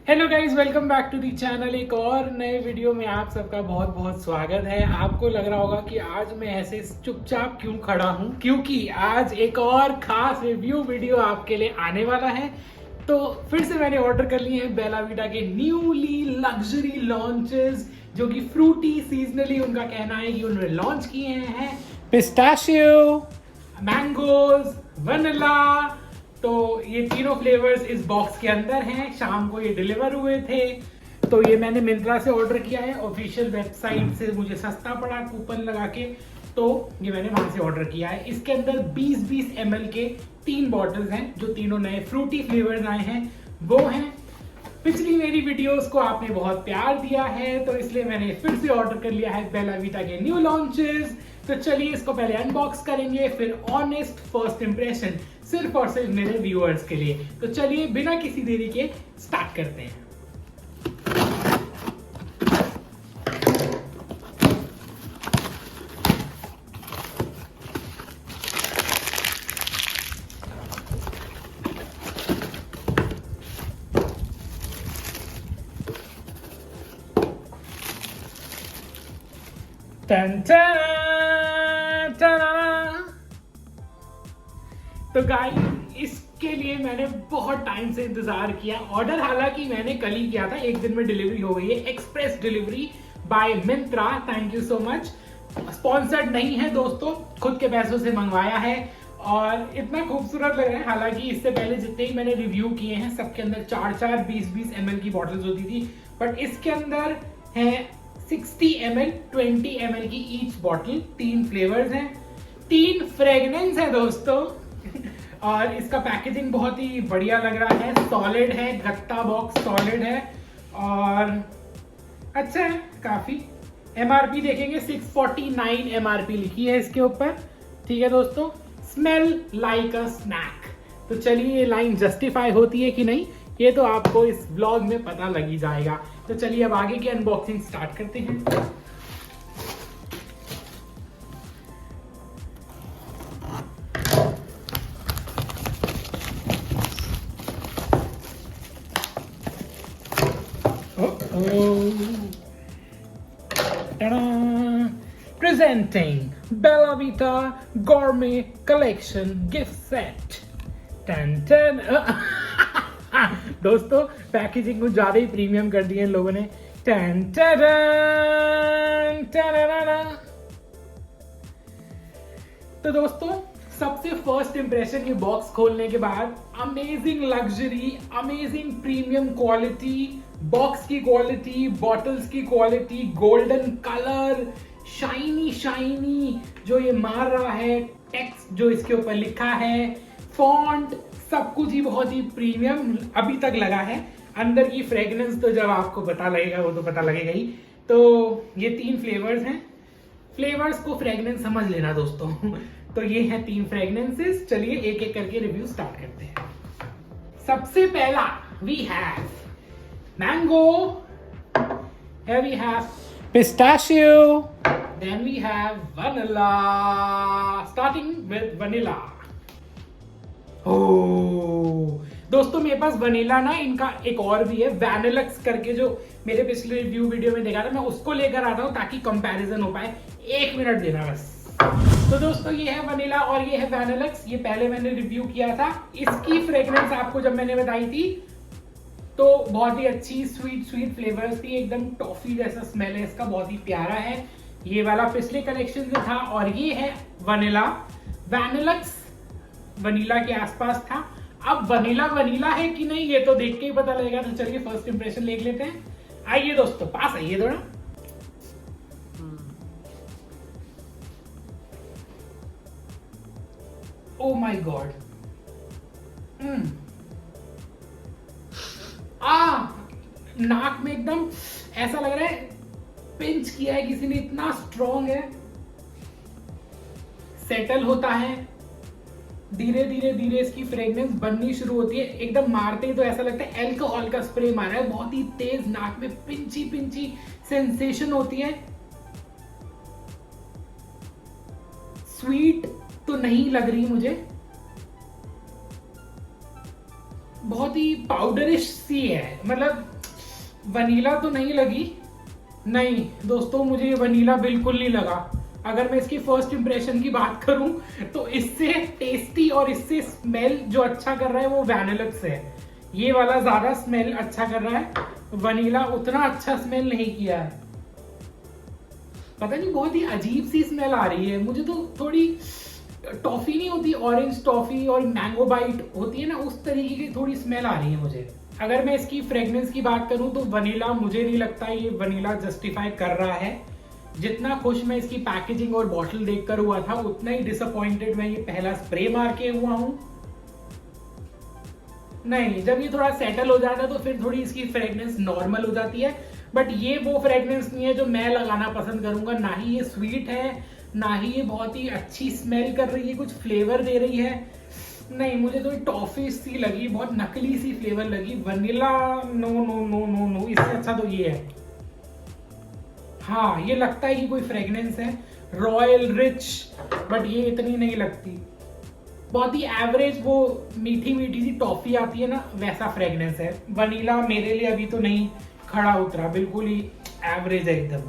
Hello guys, welcome back to the channel. एक और नए वीडियो में आप सबका बहुत बहुत स्वागत है। आपको लग रहा होगा कि आज मैं ऐसे चुपचाप क्यों खड़ा हूं, क्योंकि आज एक और खास रिव्यू वीडियो आपके लिए आने वाला है। तो फिर से मैंने ऑर्डर कर लिए हैं बेला वीटा के न्यूली लग्जरी लॉन्चेस, जो कि फ्रूटी सीजनली उनका कहना है कि उन्होंने लॉन्च किए हैं। पिस्ताशियो, मैंगोज, वनीला, तो ये तीनों फ्लेवर्स इस बॉक्स के अंदर हैं। शाम को ये डिलीवर हुए थे, तो ये मैंने मिंत्रा से ऑर्डर किया है। ऑफिशियल वेबसाइट से मुझे सस्ता पड़ा कूपन लगा के, तो ये मैंने वहां से ऑर्डर किया है। इसके अंदर 20-20 ml के 3 बॉटल्स हैं, जो तीनों नए फ्रूटी फ्लेवर्स आए हैं वो हैं। पिछली मेरी वीडियोस को आपने बहुत प्यार दिया है, तो इसलिए मैंने फिर से ऑर्डर कर लिया है बेला वीटा के न्यू लॉन्चेस। तो चलिए इसको पहले अनबॉक्स करेंगे, फिर ऑनेस्ट फर्स्ट इंप्रेशन सिर्फ और सिर्फ मेरे व्यूअर्स के लिए। तो चलिए बिना किसी देरी के स्टार्ट करते हैं। टन टन टन। तो गाइस, इसके लिए मैंने बहुत टाइम से इंतजार किया। ऑर्डर हालांकि मैंने कल ही किया था, एक दिन में डिलीवरी हो गई है। Express delivery by Myntra, thank you so much. Sponsored नहीं है दोस्तों, खुद के पैसों से मंगवाया है और इतना खूबसूरत लग रहा है। हालांकि इससे पहले जितने ही मैंने रिव्यू किए हैं, सबके अंदर 4-4 20-20 ml की बॉटल्स होती थी, बट इसके अंदर है 60 ml 20 ml की ईच बॉटल। 3 फ्लेवर्स हैं, 3 फ्रेगनेंस है दोस्तों। और इसका पैकेजिंग बहुत ही बढ़िया लग रहा है, सॉलिड है, गत्ता बॉक्स सॉलिड है और अच्छा है काफी। एमआरपी देखेंगे 649 एमआरपी लिखी है इसके ऊपर। ठीक है दोस्तों, स्मेल लाइक अ स्नैक। तो चलिए ये लाइन जस्टिफाई होती है कि नहीं, ये तो आपको इस ब्लॉग में पता लग ही जाएगा। तो चलिए अब आगे की अनबॉक्सिंग स्टार्ट करते हैं। Presenting Bella Vita Gourmet Collection Gift Set। टन दोस्तों, पैकेजिंग को ज्यादा ही प्रीमियम कर दिए इन लोगों ने। टन तो दोस्तों, सबसे फर्स्ट इंप्रेशन ये बॉक्स खोलने के बाद, amazing luxury, amazing premium quality, box की क्वालिटी, बॉटल्स की quality, golden colour, shiny shiny जो ये मार रहा है, टेक्स्ट जो इसके ऊपर लिखा है, फॉन्ट, सब कुछ ही बहुत ही प्रीमियम अभी तक लगा है। अंदर की फ्रेग्रेंस तो जब आपको पता लगेगा वो तो पता लगेगा ही। तो ये 3 फ्लेवर्स हैं, फ्लेवर्स को फ्रेग्रेंस समझ लेना दोस्तों। तो ये है 3 फ्रेग्रेंसेस। चलिए एक एक करके रिव्यू स्टार्ट करते हैं। सबसे पहला we have mango, here we have pistachio, then we have vanilla, starting with vanilla। दोस्तों मेरे पास वनीला ना, इनका एक और भी है वैनिलक्स करके, जो मेरे पिछले रिव्यू वीडियो में देखा था, मैं उसको लेकर आता हूं ताकि कंपैरिजन हो पाए। 1 मिनट देना बस। तो दोस्तों ये है वनीला और ये है वैनिलक्स। ये पहले मैंने रिव्यू किया था। इसकी फ्रेग्रेंस आपको जब मैंने बताई थी तो बहुत ही अच्छी स्वीट फ्लेवर्स थी, एकदम टॉफी जैसा स्मेल है इसका, बहुत ही प्यारा है। ये वाला पिछले कलेक्शन में था और ये है वनीला। वैनिलक्स वनीला के आसपास था, अब वनीला है कि नहीं ये तो देख के ही पता लगेगा। तो चलिए फर्स्ट इंप्रेशन देख लेते हैं। आइए दोस्तों, पास आइए थोड़ा। ओ माय गॉड, नाक में एकदम ऐसा लग रहा है पिंच किया है किसी ने, इतना स्ट्रॉन्ग है। सेटल होता है, धीरे धीरे इसकी फ्रेग्रेंस बननी शुरू होती है। एकदम मारते ही तो ऐसा लगता है अल्कोहल का स्प्रे मारा है, बहुत ही तेज, नाक में पिंची सेंसेशन होती है। स्वीट तो नहीं लग रही मुझे, बहुत ही पाउडरिश सी है, मतलब वनीला तो नहीं लगी, नहीं दोस्तों मुझे ये वनीला बिल्कुल नहीं लगा। अगर मैं इसकी फर्स्ट इंप्रेशन की बात करूं तो इससे टेस्टी और इससे स्मेल जो अच्छा कर रहा है वो वैनिलक्स है। ये वाला ज्यादा स्मेल अच्छा कर रहा है, वनीला उतना अच्छा स्मेल नहीं किया है। पता नहीं बहुत ही अजीब सी स्मेल आ रही है मुझे तो। थोड़ी टॉफी नहीं होती, ऑरेंज टॉफी और मैंगो बाइट होती है ना, उस तरीके की थोड़ी स्मेल आ रही है मुझे। अगर मैं इसकी फ्रेग्रेंस की बात करूं तो वनीला मुझे नहीं लगता ये वनीला जस्टिफाई कर रहा है। जितना खुश मैं इसकी पैकेजिंग और बॉटल देखकर हुआ था उतना ही डिसअपॉइंटेड मैं ये पहला स्प्रे मार के हुआ हूं। नहीं, जब ये थोड़ा सेटल हो जाता है तो फिर थोड़ी इसकी फ्रेग्रेंस नॉर्मल हो जाती है, बट ये वो फ्रेग्रेंस नहीं है जो मैं लगाना पसंद करूंगा। ना ही ये स्वीट है, ना ही ये बहुत ही अच्छी स्मेल कर रही है, कुछ फ्लेवर दे रही है। नहीं, मुझे तो टॉफी सी लगी, बहुत नकली सी फ्लेवर लगी। Vanilla no no no no no, इससे अच्छा तो ये है। हाँ, ये लगता है कि कोई फ्रेग्रेंस है रॉयल रिच, बट ये इतनी नहीं लगती। बहुत ही एवरेज वो मीठी मीठी सी टॉफी आती है ना, वैसा फ्रेग्रेंस है। वनीला मेरे लिए अभी तो नहीं खड़ा उतरा, बिल्कुल ही एवरेज है एकदम।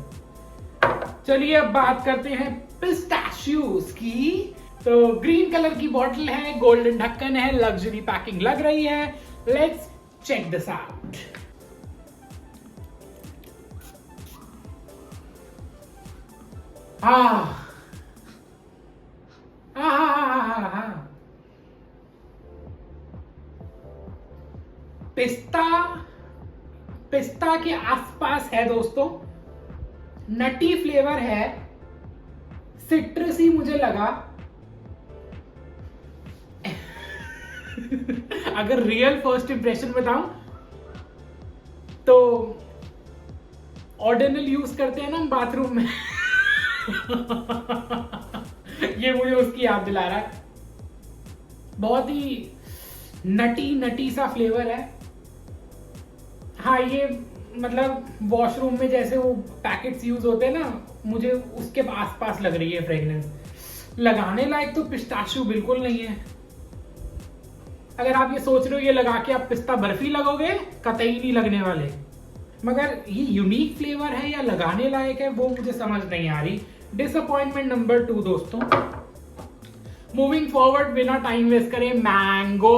चलिए अब बात करते हैं पिस्ताशियोज की। तो ग्रीन कलर की बॉटल है, गोल्डन ढक्कन है, लग्जरी पैकिंग लग रही है। Let's check this out. पिस्ता के आसपास है दोस्तों, नटी फ्लेवर है, सिट्रसी मुझे लगा। अगर रियल फर्स्ट इंप्रेशन बताऊं तो ऑर्डिनल यूज करते हैं ना हम बाथरूम में। ये मुझे उसकी याद दिला रहा है। बहुत ही नटी नटी सा फ्लेवर है। हाँ, ये मतलब वॉशरूम में जैसे वो पैकेट्स यूज होते हैं ना, मुझे उसके आसपास लग रही है फ्रेग्रेंस। लगाने लायक तो पिस्ताशियो बिल्कुल नहीं है। अगर आप ये सोच रहे हो ये लगा के आप पिस्ता बर्फी लगोगे, कतई नहीं लगने वाले। मगर ये यूनिक फ्लेवर है या लगाने लायक है वो मुझे समझ नहीं आ रही। डिसअपॉइंटमेंट नंबर 2 दोस्तों। मूविंग फॉरवर्ड, बिना टाइम वेस्ट करें, मैंगो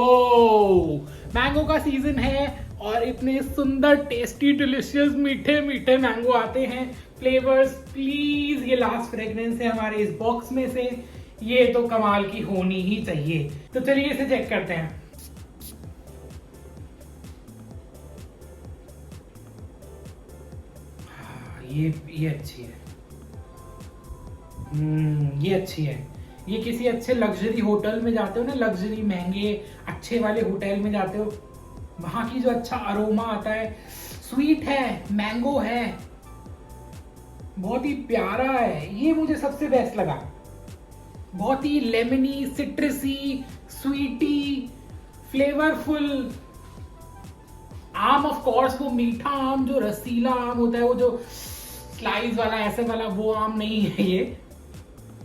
का सीजन है और इतने सुंदर टेस्टी डिलिशियस मीठे मीठे मैंगो आते हैं फ्लेवर्स। प्लीज, ये लास्ट फ्रेग्रेंस है हमारे इस बॉक्स में से, ये तो कमाल की होनी ही चाहिए। तो चलिए इसे चेक करते हैं। ये अच्छी है। ये अच्छी है। ये किसी अच्छे लग्जरी होटल में जाते हो ना, लग्जरी महंगे अच्छे वाले होटल में जाते हो, वहां की जो अच्छा अरोमा आता है, स्वीट है, मैंगो है, बहुत ही प्यारा है। ये मुझे सबसे बेस्ट लगा। बहुत ही लेमनी, सिट्रसी, स्वीटी, फ्लेवरफुल। आम ऑफ कोर्स वो मीठा आम, जो रसीला आम होता है, वो जो स्लाइस वाला ऐसे वाला, वो आम नहीं है ये।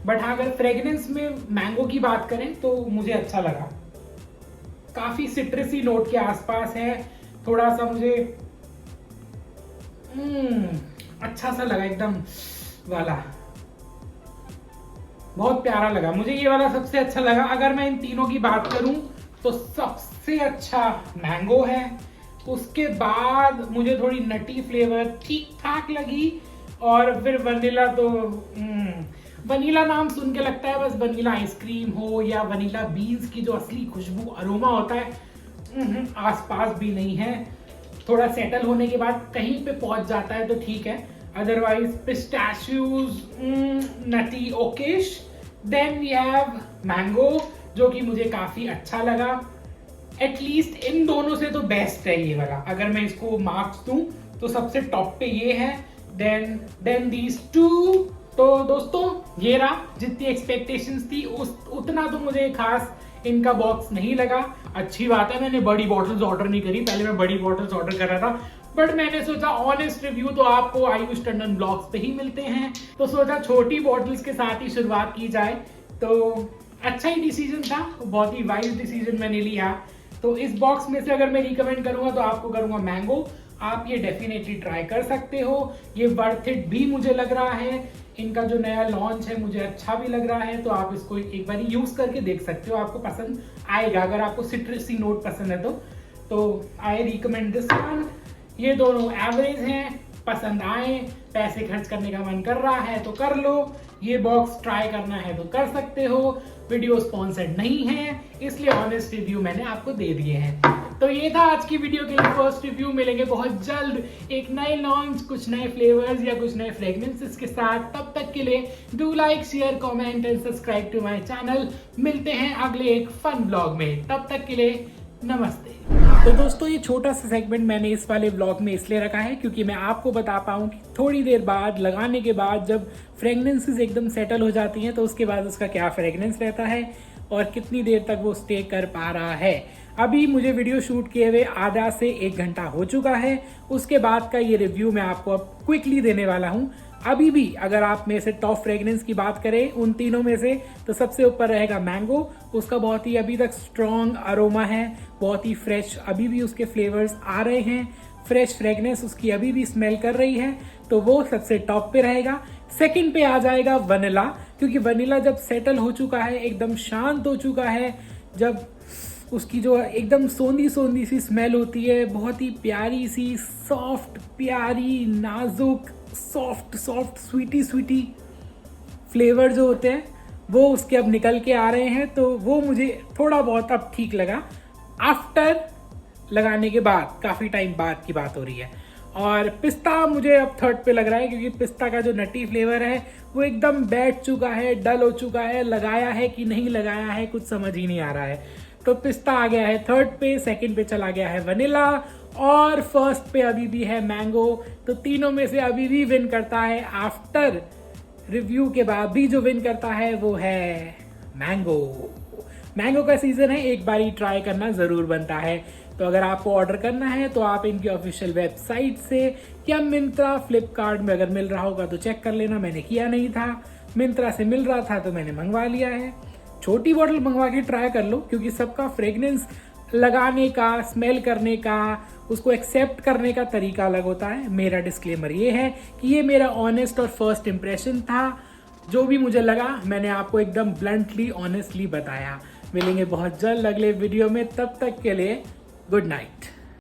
बट हाँ, अगर फ्रेग्रेंस में मैंगो की बात करें तो मुझे अच्छा लगा। काफी सिट्रसी नोट के आसपास है, थोड़ा सा मुझे अच्छा सा लगा एकदम वाला, बहुत प्यारा लगा मुझे। ये वाला सबसे अच्छा लगा। अगर मैं इन तीनों की बात करूं तो सबसे अच्छा मैंगो है, उसके बाद मुझे थोड़ी नटी फ्लेवर ठीक ठाक लगी, और फिर वनीला तो वनीला नाम सुन के लगता है बस वनीला आइसक्रीम हो या वनीला बीन्स की जो असली खुशबू अरोमा होता है, आसपास भी नहीं है। थोड़ा सेटल होने के बाद कहीं पे पहुंच जाता है तो ठीक है, otherwise pistachios nutty okayish. Then we have mango, जो कि मुझे काफी अच्छा लगा। एटलीस्ट इन दोनों से तो बेस्ट है ये वाला। अगर मैं इसको मार्क्स दूं तो सबसे टॉप पे ये है, देन दीज टू। तो दोस्तों ये रहा, जितनी एक्सपेक्टेशंस थी उतना तो मुझे खास इनका बॉक्स नहीं लगा। अच्छी बात है, मैंने बड़ी बॉटल्स ऑर्डर नहीं करी, पहले मैं बड़ी बॉटल्स ऑर्डर कर रहा था, बट मैंने सोचा ऑनेस्ट रिव्यू तो आपको आयुष टंडन ब्लॉग्स पे ही मिलते हैं, तो सोचा छोटी बॉटल्स के साथ ही शुरुआत की जाए। तो अच्छा ही डिसीजन था, बहुत ही वाइज डिसीजन मैंने लिया। तो इस बॉक्स में से अगर मैं रिकमेंड करूंगा तो आपको करूंगा मैंगो, आप ये डेफिनेटली ट्राई कर सकते हो। ये वर्थ इट भी मुझे लग रहा है। इनका जो नया लॉन्च है मुझे अच्छा भी लग रहा है, तो आप इसको एक बार यूज करके देख सकते हो, आपको पसंद आएगा। अगर आपको सिट्रसी नोट पसंद है तो आई रिकमेंड दिस वन। ये दोनों एवरेज हैं, पसंद आए, पैसे खर्च करने का मन कर रहा है तो कर लो, ये बॉक्स ट्राई करना है तो कर सकते हो। वीडियो स्पॉन्सर्ड नहीं है, इसलिए ऑनेस्ट रिव्यू मैंने आपको दे दिए हैं। तो ये था आज की वीडियो के लिए फर्स्ट रिव्यू। मिलेंगे बहुत जल्द एक नए लॉन्च, कुछ नए फ्लेवर्स या कुछ नए फ्रेग्रेंसेस के साथ। तब तक के लिए do like, share, comment and subscribe to my channel. मिलते हैं अगले एक फन व्लॉग में, तब तक के लिए नमस्ते। तो दोस्तों, ये छोटा सा सेगमेंट मैंने इस वाले व्लॉग में इसलिए रखा है क्योंकि मैं आपको बता पाऊँ कि थोड़ी देर बाद लगाने के बाद जब फ्रेगनेंसेस एकदम सेटल हो जाती हैं तो उसके बाद उसका क्या फ्रेगनेंस रहता है और कितनी देर तक वो स्टे कर पा रहा है। अभी मुझे वीडियो शूट किए हुए आधा से 1 घंटा हो चुका है। उसके बाद का ये रिव्यू मैं आपको अब क्विकली देने वाला हूँ। अभी भी अगर आप में से टॉप फ्रेग्रेंस की बात करें उन तीनों में से, तो सबसे ऊपर रहेगा मैंगो। उसका बहुत ही अभी तक स्ट्रॉन्ग अरोमा है, बहुत ही फ्रेश अभी भी उसके फ्लेवर्स आ रहे हैं, फ्रेश फ्रेग्रेंस उसकी अभी भी स्मेल कर रही है, तो वो सबसे टॉप पे रहेगा। सेकंड पे आ जाएगा वनीला, क्योंकि वनीला जब सेटल हो चुका है, एकदम शांत हो चुका है, जब उसकी जो एकदम सोंधी सोंधी सी स्मेल होती है, बहुत ही प्यारी सी सॉफ्ट, प्यारी नाजुक, सॉफ्ट स्वीटी फ्लेवर जो होते हैं वो उसके अब निकल के आ रहे हैं, तो वो मुझे थोड़ा बहुत अब ठीक लगा। आफ्टर लगाने के बाद, काफी टाइम बाद की बात हो रही है। और पिस्ता मुझे अब थर्ड पे लग रहा है, क्योंकि पिस्ता का जो नटी फ्लेवर है वो एकदम बैठ चुका है, डल हो चुका है, लगाया है कि नहीं लगाया है कुछ समझ ही नहीं आ रहा है। तो पिस्ता आ गया है थर्ड पे, सेकंड पे चला गया है वनीला और फर्स्ट पे अभी भी है मैंगो। तो तीनों में से अभी भी विन करता है, आफ्टर रिव्यू के बाद भी जो विन करता है वो है मैंगो। मैंगो का सीजन है, एक बार ही ट्राई करना जरूर बनता है। तो अगर आपको ऑर्डर करना है तो आप इनकी ऑफिशियल वेबसाइट से या मिंत्रा, फ्लिपकार्ट में अगर मिल रहा होगा तो चेक कर लेना। मैंने किया नहीं था, मिंत्रा से मिल रहा था तो मैंने मंगवा लिया है। छोटी बॉटल मंगवा के ट्राई कर लो, क्योंकि सबका फ्रेग्रेंस लगाने का, स्मेल करने का, उसको एक्सेप्ट करने का तरीका अलग होता है। मेरा डिस्क्लेमर ये है कि ये मेरा ऑनेस्ट और फर्स्ट इंप्रेशन था। जो भी मुझे लगा मैंने आपको एकदम ब्लंटली, ऑनेस्टली बताया। मिलेंगे बहुत जल्द अगले वीडियो में, तब तक के लिए गुड नाइट।